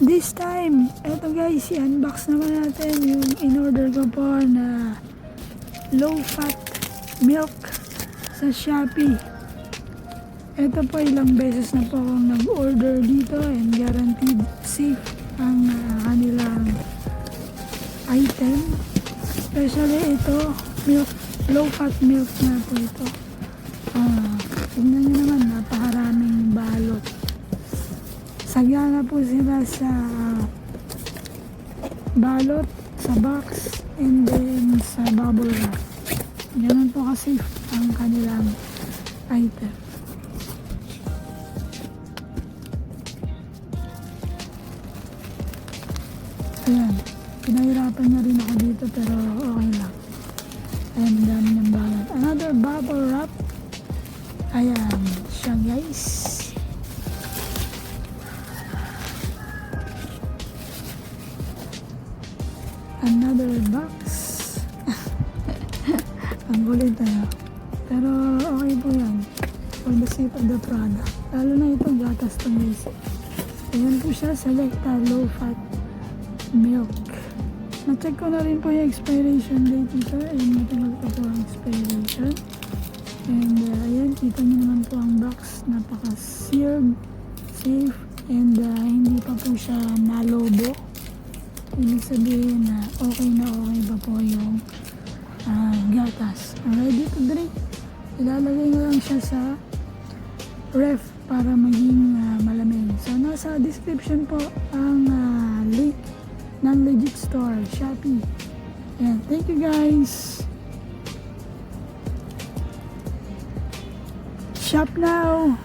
this time, eto guys, i-unbox naman natin yung in-order ko po na low-fat milk sa Shopee. Eto po, ilang beses na po akong nag-order dito and guaranteed safe ang kanilang item. Especially ito, milk, low-fat milk na po ito. Tingnan nyo naman, napakaraming balot. Sagana po sila sa balot, sa box, and then sa bubble wrap. Ganun po kasi ang kanilang item. Ayan, pinahirapan na rin ako dito pero okay lang. Ayan, dami ng balot. Another bubble wrap. Ayan, siya guys. Another box. Ang kulit na. Pero okay po yan. For the sake of the product. Lalo na itong gatas to guys. Ayan po siya. Selecta low fat milk. Na-check ko na rin po yung expiration date dito. Ayan, matagal pa po ang expiration. And ayan, kita nyo naman po ang box. Napaka-sealed, safe, and hindi pa po siya nalobo. Ibig sabihin na okay pa po yung gatas. Ready to drink. Ilalagay nyo lang siya sa ref para maging malamig. So nasa description po ang link ng Legit Store, Shopee. And thank you guys. Shop now.